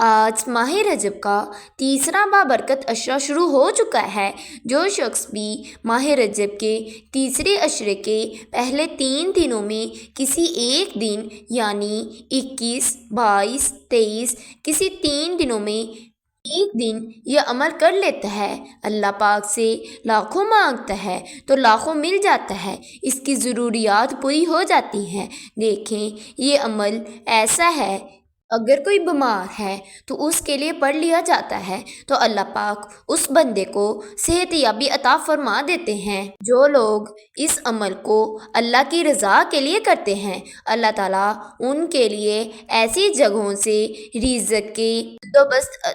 آج ماہ رجب کا تیسرا بابرکت عشرہ شروع ہو چکا ہے۔ جو شخص بھی ماہ رجب کے تیسرے عشرے کے پہلے 3 دنوں میں کسی ایک دن یعنی 21، 22، 23 کسی 3 دنوں میں ایک دن یہ عمل کر لیتا ہے، اللہ پاک سے لاکھوں مانگتا ہے تو لاکھوں مل جاتا ہے، اس کی ضروریات پوری ہو جاتی ہیں۔ دیکھیں، یہ عمل ایسا ہے، اگر کوئی بیمار ہے تو اس کے لیے پڑھ لیا جاتا ہے تو اللہ پاک اس بندے کو صحت یابی عطا فرما دیتے ہیں۔ جو لوگ اس عمل کو اللہ کی رضا کے لیے کرتے ہیں، اللہ تعالیٰ ان کے لیے ایسی جگہوں سے رزق کے بندوبست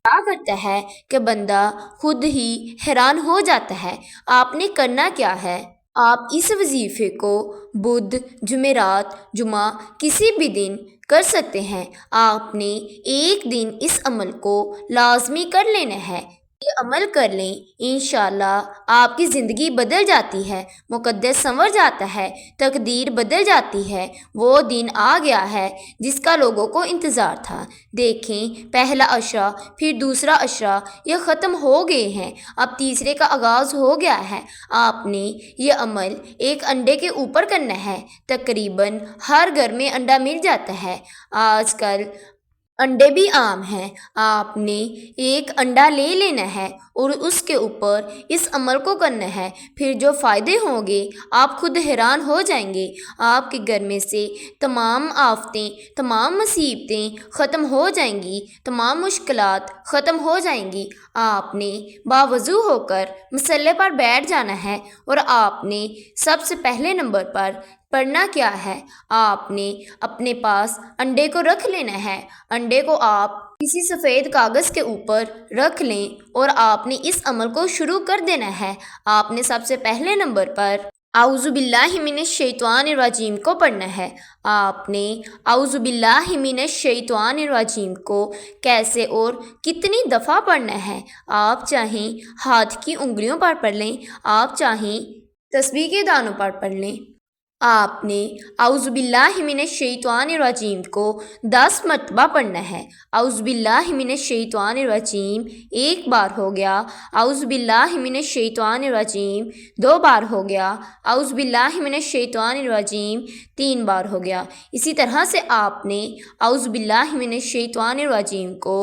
عطا کرتا ہے کہ بندہ خود ہی حیران ہو جاتا ہے۔ آپ نے کرنا کیا ہے؟ آپ اس وظیفے کو بدھ، جمعرات، جمعہ کسی بھی دن کر سکتے ہیں۔ آپ نے ایک دن اس عمل کو لازمی کر لینا ہے۔ یہ عمل کر لیں، انشاءاللہ آپ کی زندگی بدل جاتی ہے، مقدر سنور جاتا ہے، تقدیر بدل جاتی ہے۔ وہ دن آ گیا ہے جس کا لوگوں کو انتظار تھا۔ دیکھیں، پہلا عشرہ پھر دوسرا عشرہ یہ ختم ہو گئے ہیں، اب تیسرے کا آغاز ہو گیا ہے۔ آپ نے یہ عمل ایک انڈے کے اوپر کرنا ہے۔ تقریباً ہر گھر میں انڈا مل جاتا ہے، آج کل انڈے بھی عام ہیں۔ آپ نے ایک انڈا لے لینا ہے اور اس کے اوپر اس عمل کو کرنا ہے، پھر جو فائدے ہوں گے آپ خود حیران ہو جائیں گے۔ آپ کے گھر میں سے تمام آفتیں، تمام مصیبتیں ختم ہو جائیں گی، تمام مشکلات ختم ہو جائیں گی۔ آپ نے باوضو ہو کر مصلی پر بیٹھ جانا ہے اور آپ نے سب سے پہلے نمبر پر پڑھنا کیا ہے؟ آپ نے اپنے پاس انڈے کو رکھ لینا ہے۔ انڈے کو آپ کسی سفید کاغذ کے اوپر رکھ لیں اور آپ نے اس عمل کو شروع کر دینا ہے۔ آپ نے سب سے پہلے نمبر پر اعوذ باللہ من الشیطان الرجیم کو پڑھنا ہے۔ آپ نے اعوذ باللہ من الشیطان الرجیم کو کیسے اور کتنی دفعہ پڑھنا ہے؟ آپ چاہیں ہاتھ کی انگلیوں پر پڑھ لیں، آپ چاہیں تسبیح کے دانوں پر پڑھ لیں۔ آپ نے اعوذ باللہ من الشیطان الرجیم کو 10 مرتبہ پڑھنا ہے۔ اعوذ باللہ من الشیطان الرجیم ایک بار ہو گیا، اعوذ باللہ من الشیطان الرجیم 2 بار ہو گیا، اعوذ باللہ من الشیطان الرجیم 3 بار ہو گیا۔ اسی طرح سے آپ نے اعوذ باللہ من الشیطان الرجیم کو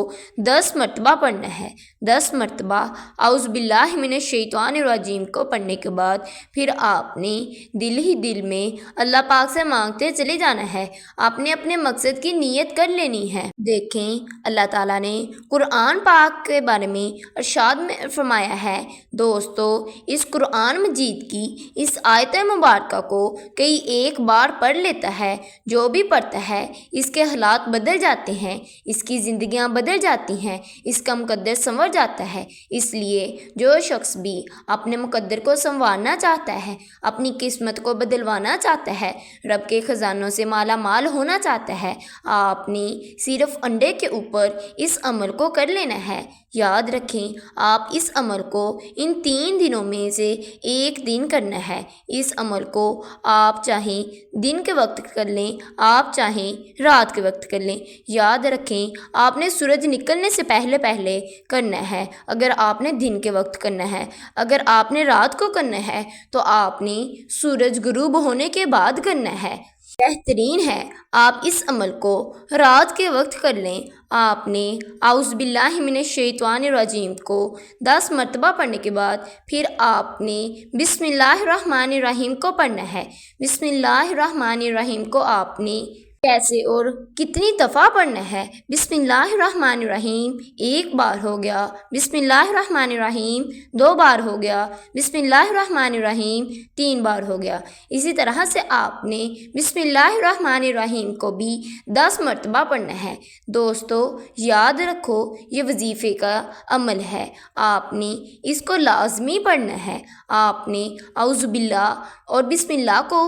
10 مرتبہ پڑھنا ہے۔ 10 مرتبہ اعوذ باللہ من الشیطان الرجیم کو پڑھنے کے بعد پھر آپ نے دل ہی دل میں اللہ پاک سے مانگتے چلے جانا ہے۔ آپ نے اپنے مقصد کی نیت کر لینی ہے۔ دیکھیں، اللہ تعالیٰ نے قرآن پاک کے بارے میں ارشاد میں فرمایا ہے، دوستو، اس قرآن مجید کی اس آیت مبارکہ کو کئی ایک بار پڑھ لیتا ہے، جو بھی پڑھتا ہے اس کے حالات بدل جاتے ہیں، اس کی زندگیاں بدل جاتی ہیں، اس کا مقدر سنور جاتا ہے۔ اس لیے جو شخص بھی اپنے مقدر کو سنوارنا چاہتا ہے، اپنی قسمت کو بدلوانا چاہتا ہے، رب کے خزانوں سے مالا مال ہونا چاہتا ہے، آپ نے صرف انڈے کے اوپر اس عمل کو کر لینا ہے۔ یاد رکھیں، آپ اس عمل کو ان 3 دنوں میں سے ایک دن کرنا ہے۔ اس عمل کو آپ چاہیں دن کے وقت کر لیں، آپ چاہیں رات کے وقت کر لیں۔ یاد رکھیں، آپ نے سورج نکلنے سے پہلے پہلے کرنا ہے اگر آپ نے دن کے وقت کرنا ہے۔ اگر آپ نے رات کو کرنا ہے تو آپ نے سورج غروب ہونے کے بعد کرنا ہے۔ بہترین ہے آپ اس عمل کو رات کے وقت کر لیں۔ آپ نے اعوذ باللہ من الشیطان الرجیم کو 10 مرتبہ پڑھنے کے بعد پھر آپ نے بسم اللہ الرحمن الرحیم کو پڑھنا ہے۔ بسم اللہ الرحمن الرحیم کو آپ نے کیسے اور کتنی دفعہ پڑھنا ہے؟ بسم اللہ الرحمن الرحیم ایک بار ہو گیا، بسم اللہ الرحمن الرحیم 2 بار ہو گیا، بسم اللہ الرحمن الرحیم 3 بار ہو گیا۔ اسی طرح سے آپ نے بسم اللہ الرحمن الرحیم کو بھی 10 مرتبہ پڑھنا ہے۔ دوستو، یاد رکھو، یہ وظیفے کا عمل ہے، آپ نے اس کو لازمی پڑھنا ہے۔ آپ نے اعوذ باللہ اور بسم اللہ کو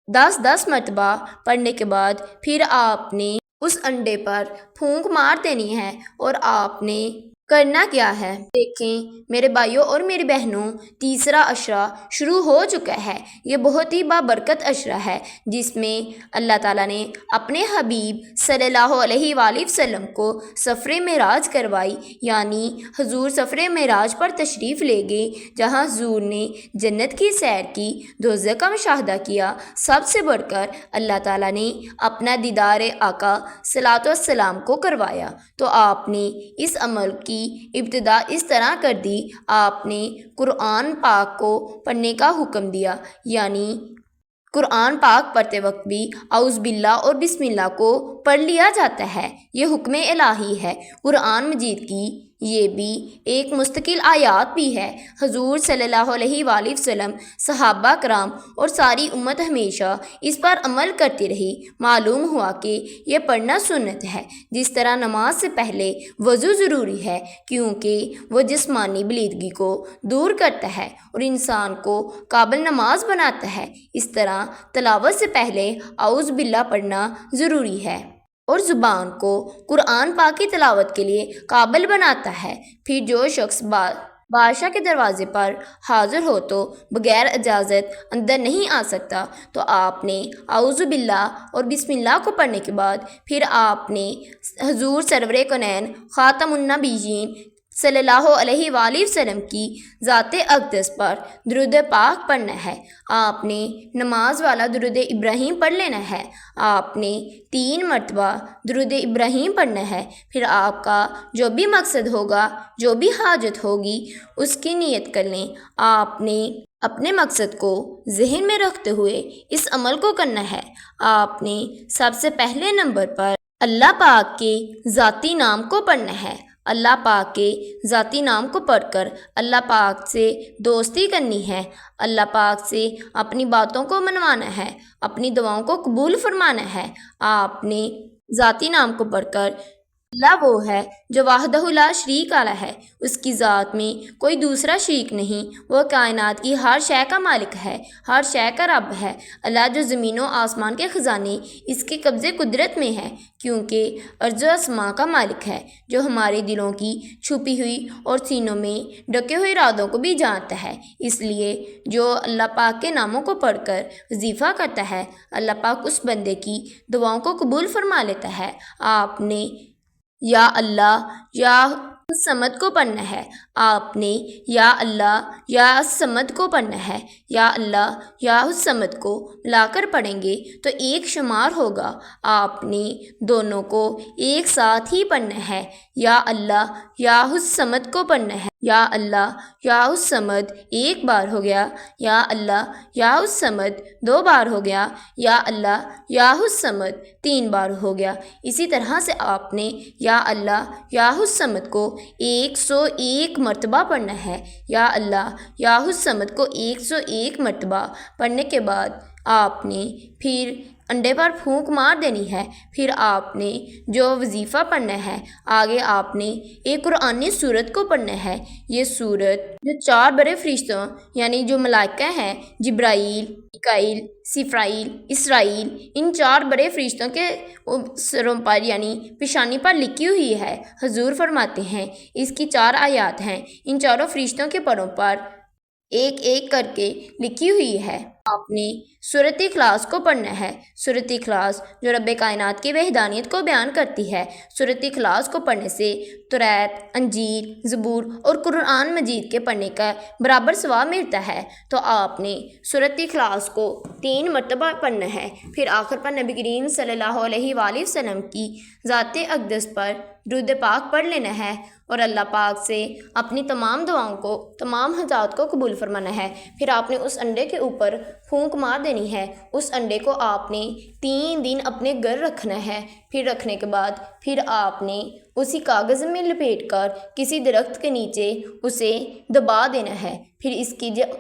10 مرتبہ پڑھنے کے بعد پھر آپ نے اس انڈے پر پھونک مار دینی ہے اور آپ نے کرنا کیا ہے؟ دیکھیں میرے بھائیوں اور میری بہنوں، تیسرا عشرہ شروع ہو چکا ہے۔ یہ بہت ہی بابرکت عشرہ ہے جس میں اللہ تعالیٰ نے اپنے حبیب صلی اللہ علیہ وآلہ وسلم کو سفر معراج کروائی، یعنی حضور سفر معراج پر تشریف لے گئے، جہاں حضور نے جنت کی سیر کی، دوزخ کا مشاہدہ کیا۔ سب سے بڑھ کر اللہ تعالیٰ نے اپنا دیدار آقا صلوات والسلام کو کروایا، تو آپ نے اس عمل کی ابتدا اس طرح کر دی۔ آپ نے قرآن پاک کو پڑھنے کا حکم دیا، یعنی قرآن پاک پڑھتے وقت بھی اعوذ باللہ اور بسم اللہ کو پڑھ لیا جاتا ہے۔ یہ حکم الہی ہے۔ قرآن مجید کی یہ بھی ایک مستقل آیات بھی ہے۔ حضور صلی اللہ علیہ وآلہ وسلم، صحابہ کرام اور ساری امت ہمیشہ اس پر عمل کرتی رہی۔ معلوم ہوا کہ یہ پڑھنا سنت ہے۔ جس طرح نماز سے پہلے وضو ضروری ہے، کیونکہ وہ جسمانی بلیدگی کو دور کرتا ہے اور انسان کو قابل نماز بناتا ہے، اس طرح تلاوت سے پہلے اعوذ باللہ پڑھنا ضروری ہے اور زبان کو قرآن پاک کی تلاوت کے لیے قابل بناتا ہے۔ پھر جو شخص بادشاہ کے دروازے پر حاضر ہو تو بغیر اجازت اندر نہیں آ سکتا، تو آپ نے اعوذ باللہ اور بسم اللہ کو پڑھنے کے بعد پھر آپ نے حضور سرور کونین خاتم النبیین صلی اللہ علیہ وآلہ وسلم کی ذات اقدس پر درود پاک پڑھنا ہے۔ آپ نے نماز والا درود ابراہیم پڑھ لینا ہے۔ آپ نے 3 مرتبہ درود ابراہیم پڑھنا ہے۔ پھر آپ کا جو بھی مقصد ہوگا، جو بھی حاجت ہوگی، اس کی نیت کر لیں۔ آپ نے اپنے مقصد کو ذہن میں رکھتے ہوئے اس عمل کو کرنا ہے۔ آپ نے سب سے پہلے نمبر پر اللہ پاک کے ذاتی نام کو پڑھنا ہے۔ اللہ پاک کے ذاتی نام کو پڑھ کر اللہ پاک سے دوستی کرنی ہے، اللہ پاک سے اپنی باتوں کو منوانا ہے، اپنی دعاؤں کو قبول فرمانا ہے۔ آپ نے ذاتی نام کو پڑھ کر اللہ وہ ہے جو وحدہ لا شریک والا ہے، اس کی ذات میں کوئی دوسرا شریک نہیں، وہ کائنات کی ہر شے کا مالک ہے، ہر شے کا رب ہے۔ اللہ جو زمین و آسمان کے خزانے اس کے قبضے قدرت میں ہے، کیونکہ ارض و اسماء کا مالک ہے، جو ہمارے دلوں کی چھپی ہوئی اور سینوں میں ڈھکے ہوئے ارادوں کو بھی جانتا ہے۔ اس لیے جو اللہ پاک کے ناموں کو پڑھ کر وظیفہ کرتا ہے، اللہ پاک اس بندے کی دعاؤں کو قبول فرما لیتا ہے۔ آپ نے یا اللہ یا الصمد کو پڑھنا ہے۔ آپ نے یا اللہ یا الصمد کو پڑھنا ہے۔ یا اللہ یا الصمد کو ملا کر پڑھیں گے تو ایک شمار ہوگا۔ آپ نے دونوں کو ایک ساتھ ہی پڑھنا ہے۔ یا اللہ یا الصمد کو پڑھنا ہے۔ یا اللہ یا الصمد ایک بار ہو گیا، یا اللہ یا الصمد 2 بار ہو گیا، یا اللہ یا الصمد 3 بار ہو گیا۔ اسی طرح سے آپ نے یا اللہ یا الصمد کو 101 مرتبہ پڑھنا ہے۔ یا اللہ یا الصمد کو 101 مرتبہ پڑھنے کے بعد آپ نے پھر انڈے پر پھونک مار دینی ہے۔ پھر آپ نے جو وظیفہ پڑھنا ہے، آگے آپ نے ایک قرآنی سورت کو پڑھنا ہے۔ یہ سورت جو 4 بڑے فرشتوں یعنی جو ملائکہ ہیں، جبرائیل، میکائیل، اسرافیل، اسرائیل، ان 4 بڑے فرشتوں کے سروں پر یعنی پیشانی پر لکھی ہوئی ہے۔ حضور فرماتے ہیں اس کی 4 آیات ہیں، ان چاروں فرشتوں کے پروں پر ایک ایک کر کے لکھی ہوئی ہے۔ آپ نے سورۃ اخلاص کو پڑھنا ہے۔ سورۃ اخلاص جو رب کائنات کی وحدانیت کو بیان کرتی ہے۔ سورۃ اخلاص کو پڑھنے سے توریت، انجیل، زبور اور قرآن مجید کے پڑھنے کا برابر ثواب ملتا ہے۔ تو آپ نے سورۃ اخلاص کو 3 مرتبہ پڑھنا ہے۔ پھر آخر پر نبی کریم صلی اللہ علیہ وآلہ وسلم کی ذات اقدس پر درود پاک پڑھ لینا ہے اور اللہ پاک سے اپنی تمام دعاؤں کو، تمام حاجات کو قبول فرمانا ہے۔ پھر آپ نے اس انڈے کے اوپر پھونک مار دینی ہے۔ اس انڈے کو آپ نے 3 دن اپنے گھر رکھنا ہے۔ پھر رکھنے کے بعد پھر آپ نے اسی کاغذ میں لپیٹ کر کسی درخت کے نیچے اسے دبا دینا ہے۔ پھر اس کی جو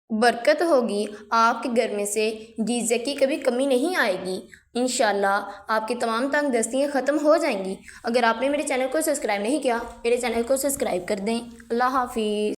برکت ہوگی، آپ کے گھر میں سے غذا کی کبھی کمی نہیں آئے گی۔ انشاءاللہ آپ کی تمام تنگ دستیاں ختم ہو جائیں گی۔ اگر آپ نے میرے چینل کو سبسکرائب نہیں کیا، میرے چینل کو سبسکرائب کر دیں۔ اللہ حافظ۔